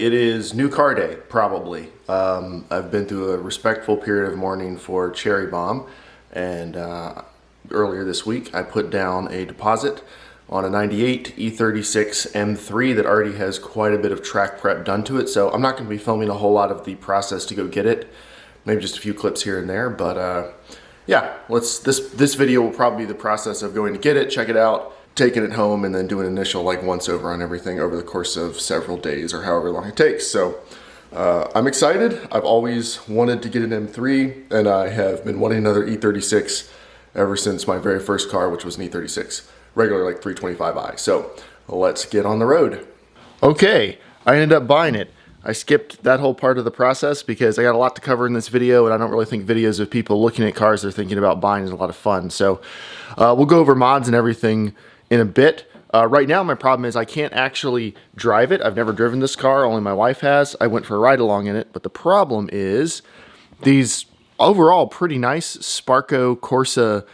it is new car day, probably. I've been through a respectful period of mourning for Cherry Bomb, and earlier this week I put down a deposit on a 98 E36 M3 that already has quite a bit of track prep done to it, so I'm not going to be filming a whole lot of the process to go get it. Maybe just a few clips here and there, but yeah, this video will probably be the process of going to get it, check it out, taking it home, and then do an initial once over on everything over the course of several days or however long it takes. So I'm excited. I've always wanted to get an M3, and I have been wanting another E36 ever since my very first car, which was an E36, regular 325i. So let's get on the road. Okay, I ended up buying it. I skipped that whole part of the process because I got a lot to cover in this video, and I don't really think videos of people looking at cars they're thinking about buying is a lot of fun. So we'll go over mods and everything in a bit. Right now my problem is I can't actually drive it. I've never driven this car, only my wife has. I went for a ride along in it, but the problem is these overall pretty nice Sparco Corsa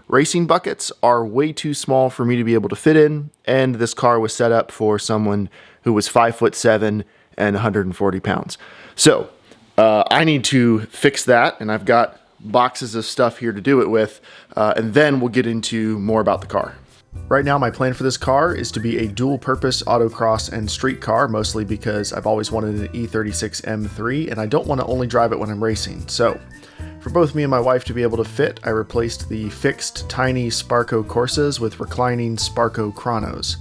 racing buckets are way too small for me to be able to fit in, and this car was set up for someone who was 5'7" and 140 pounds. So I need to fix that, and I've got boxes of stuff here to do it with, and then we'll get into more about the car. Right now my plan for this car is to be a dual-purpose autocross and street car, mostly because I've always wanted an E36 M3 and I don't want to only drive it when I'm racing. So for both me and my wife to be able to fit, I replaced the fixed tiny Sparco Corsas with reclining Sparco Chronos.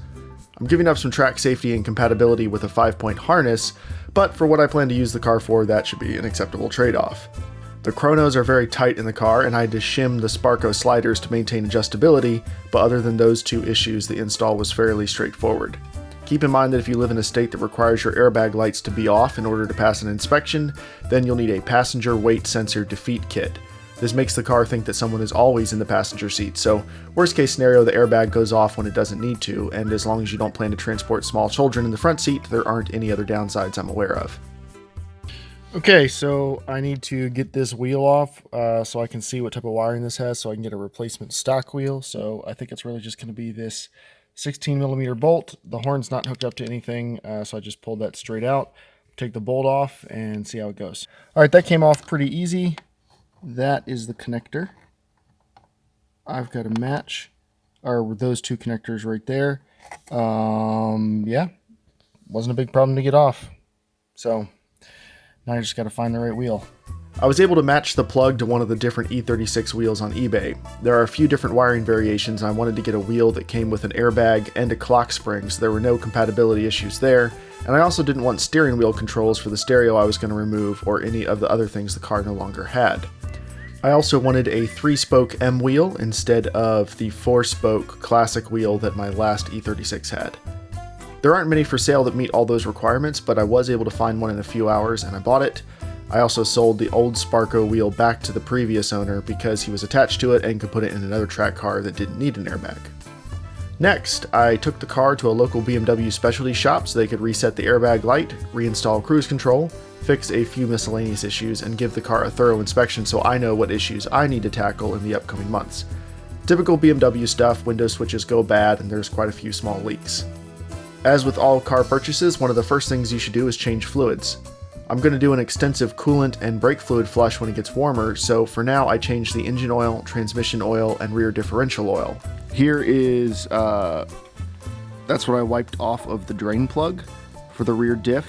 I'm giving up some track safety and compatibility with a 5-point harness, but for what I plan to use the car for, that should be an acceptable trade-off. The Chronos are very tight in the car, and I had to shim the Sparco sliders to maintain adjustability, but other than those two issues, the install was fairly straightforward. Keep in mind that if you live in a state that requires your airbag lights to be off in order to pass an inspection, then you'll need a passenger weight sensor defeat kit. This makes the car think that someone is always in the passenger seat, so worst case scenario, the airbag goes off when it doesn't need to, and as long as you don't plan to transport small children in the front seat, there aren't any other downsides I'm aware of. Okay, so I need to get this wheel off so I can see what type of wiring this has so I can get a replacement stock wheel. So I think it's really just going to be this 16mm bolt. The horn's not hooked up to anything, so I just pulled that straight out. Take the bolt off and see how it goes. All right, that came off pretty easy. That is the connector. I've got a match, or those two connectors right there. Yeah, wasn't a big problem to get off. So now I just got to find the right wheel. I was able to match the plug to one of the different E36 wheels on eBay. There are a few different wiring variations, and I wanted to get a wheel that came with an airbag and a clock spring, so there were no compatibility issues there. And I also didn't want steering wheel controls for the stereo I was going to remove or any of the other things the car no longer had. I also wanted a 3-spoke M wheel instead of the 4-spoke classic wheel that my last E36 had. There aren't many for sale that meet all those requirements, but I was able to find one in a few hours and I bought it. I also sold the old Sparco wheel back to the previous owner because he was attached to it and could put it in another track car that didn't need an airbag. Next, I took the car to a local BMW specialty shop so they could reset the airbag light, reinstall cruise control, fix a few miscellaneous issues, and give the car a thorough inspection so I know what issues I need to tackle in the upcoming months. Typical BMW stuff, window switches go bad, and there's quite a few small leaks. As with all car purchases, one of the first things you should do is change fluids. I'm going to do an extensive coolant and brake fluid flush when it gets warmer, so for now I changed the engine oil, transmission oil, and rear differential oil. Here is, that's what I wiped off of the drain plug for the rear diff.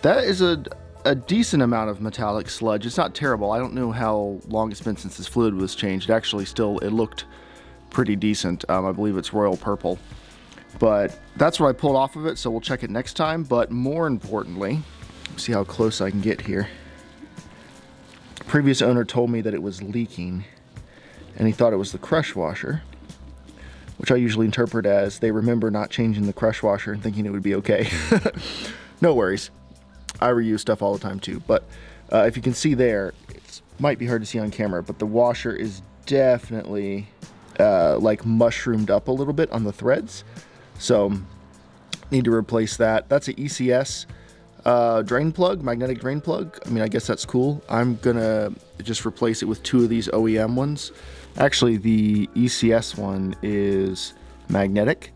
That is a decent amount of metallic sludge. It's not terrible. I don't know how long it's been since this fluid was changed. Actually, still, it looked pretty decent. I believe it's royal purple. But that's what I pulled off of it, so we'll check it next time. But more importantly, see how close I can get here. The previous owner told me that it was leaking, and he thought it was the crush washer, which I usually interpret as they remember not changing the crush washer and thinking it would be okay. No worries. I reuse stuff all the time too. But if you can see there, it might be hard to see on camera, but the washer is definitely like mushroomed up a little bit on the threads. So need to replace that. That's an ECS drain plug, magnetic drain plug. I mean, I guess that's cool. I'm gonna just replace it with two of these OEM ones. Actually, the ECS one is magnetic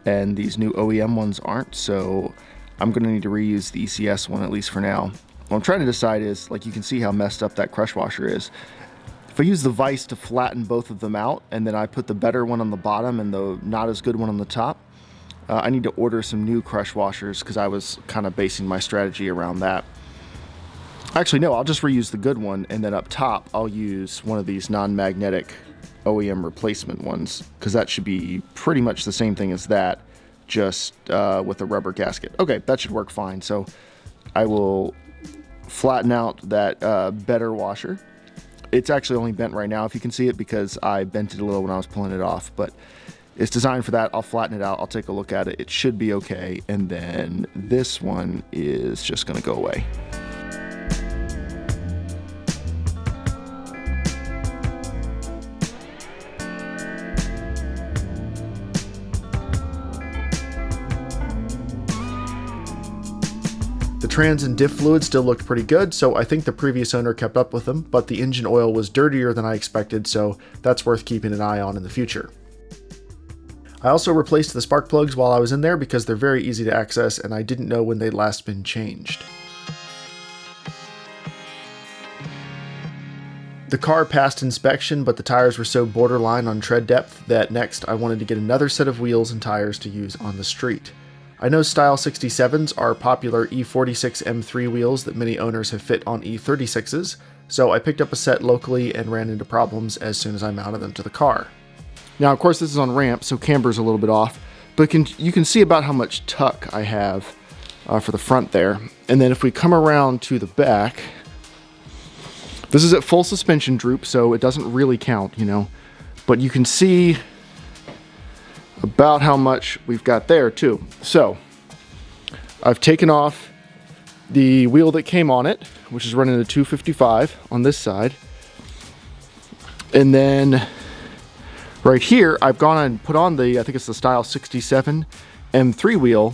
and these new OEM ones aren't, so I'm going to need to reuse the ECS one, at least for now. What I'm trying to decide is, like, you can see how messed up that crush washer is. If I use the vise to flatten both of them out, and then I put the better one on the bottom and the not as good one on the top, I need to order some new crush washers because I was kind of basing my strategy around that. Actually, no, I'll just reuse the good one, and then up top, I'll use one of these non-magnetic OEM replacement ones, because that should be pretty much the same thing as that, just with a rubber gasket. Okay, that should work fine. So I will flatten out that better washer. It's actually only bent right now, if you can see it, because I bent it a little when I was pulling it off, but it's designed for that. I'll flatten it out. I'll take a look at it. It should be okay. And then this one is just going to go away. The trans and diff fluid still looked pretty good, so I think the previous owner kept up with them, but the engine oil was dirtier than I expected, so that's worth keeping an eye on in the future. I also replaced the spark plugs while I was in there because they're very easy to access and I didn't know when they'd last been changed. The car passed inspection, but the tires were so borderline on tread depth that next I wanted to get another set of wheels and tires to use on the street. I know Style 67s are popular E36 M3 wheels that many owners have fit on E36s, so I picked up a set locally and ran into problems as soon as I mounted them to the car. Now, of course, this is on ramp, so camber's a little bit off, but you can see about how much tuck I have for the front there. And then if we come around to the back, this is at full suspension droop, so it doesn't really count, you know, but you can see about how much we've got there too. So I've taken off the wheel that came on it, which is running a 255 on this side. And then right here, I've gone and put on the, I think it's the Style 67 M3 wheel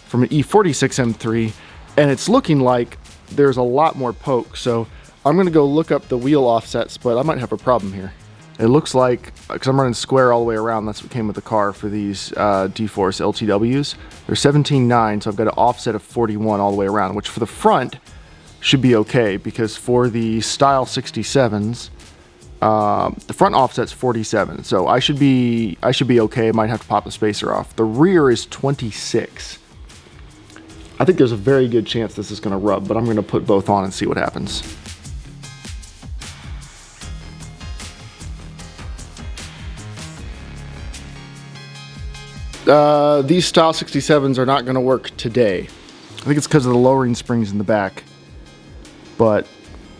from an E46 M3, and it's looking like there's a lot more poke. So I'm gonna go look up the wheel offsets, but I might have a problem here. It looks like, because I'm running square all the way around, that's what came with the car for these D-Force LTWs. They're 17.9, so I've got an offset of 41 all the way around, which for the front should be okay, because for the Style 67s, the front offset's 47, so I should be okay. I might have to pop the spacer off. The rear is 26. I think there's a very good chance this is going to rub, but I'm going to put both on and see what happens. These Style 67s are not going to work today. I think it's because of the lowering springs in the back. But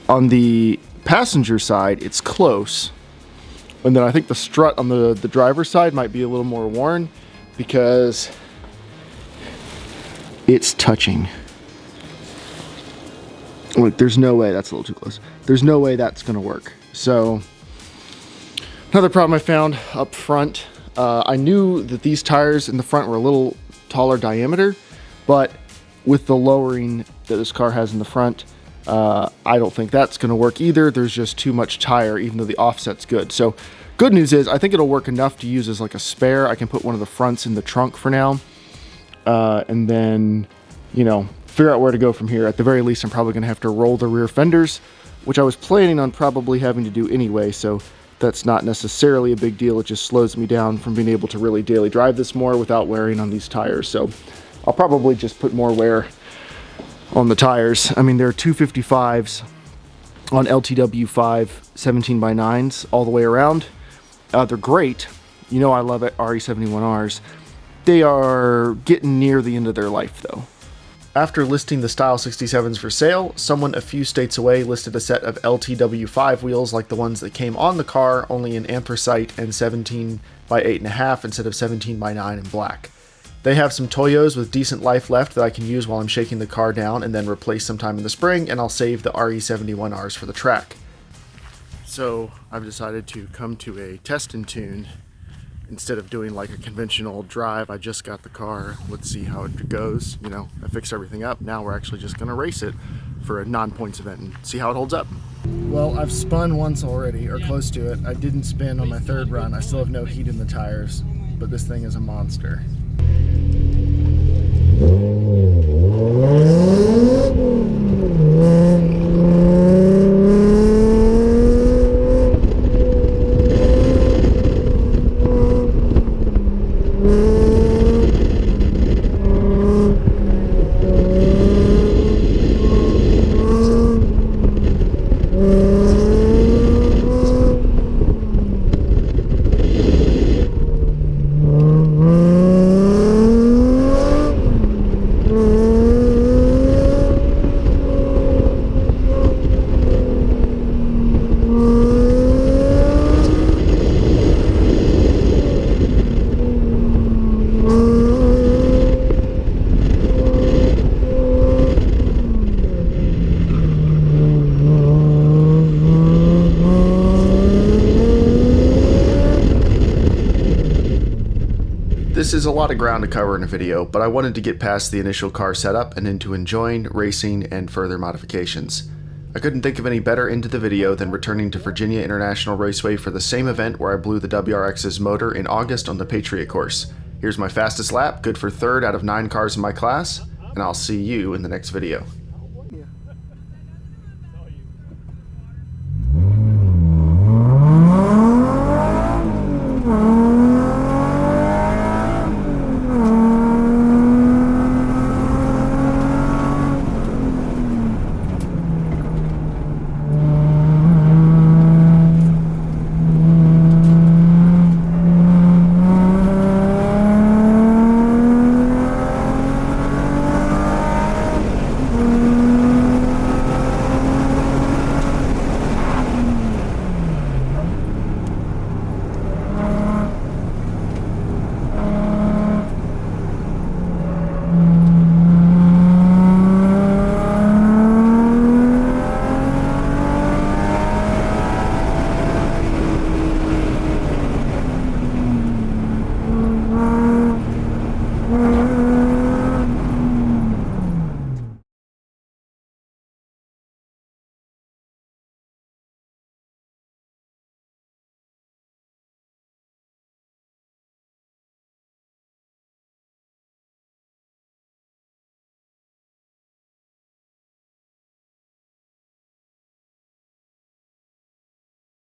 on the passenger side, it's close. And then I think the strut on the driver's side might be a little more worn because it's touching. Look, there's no way, that's a little too close. There's no way that's going to work. So another problem I found up front, I knew that these tires in the front were a little taller diameter, but with the lowering that this car has in the front, I don't think that's going to work either. There's just too much tire, even though the offset's good. So good news is I think it'll work enough to use as like a spare. I can put one of the fronts in the trunk for now, and then, you know, figure out where to go from here. At the very least, I'm probably going to have to roll the rear fenders, which I was planning on probably having to do anyway, so that's not necessarily a big deal. It just slows me down from being able to really daily drive this more without wearing on these tires. So I'll probably just put more wear on the tires. I mean, there are 255s on LTW5 17x9s all the way around. They're great. You know I love it, RE71Rs. They are getting near the end of their life though. After listing the Style 67s for sale, someone a few states away listed a set of LTW5 wheels like the ones that came on the car, only in anthracite and 17 by 8.5 instead of 17 by 9 in black. They have some Toyos with decent life left that I can use while I'm shaking the car down and then replace sometime in the spring, and I'll save the RE71Rs for the track. So I've decided to come to a test and tune. Instead of doing like a conventional drive, I just got the car, let's see how it goes. You know, I fixed everything up. Now we're actually just gonna race it for a non-points event and see how it holds up. Well, I've spun once already, or close to it. I didn't spin on my third run. I still have no heat in the tires, but this thing is a monster. This is a lot of ground to cover in a video, but I wanted to get past the initial car setup and into enjoying, racing, and further modifications. I couldn't think of any better end to the video than returning to Virginia International Raceway for the same event where I blew the WRX's motor in August on the Patriot course. Here's my fastest lap, good for third out of 9 cars in my class, and I'll see you in the next video.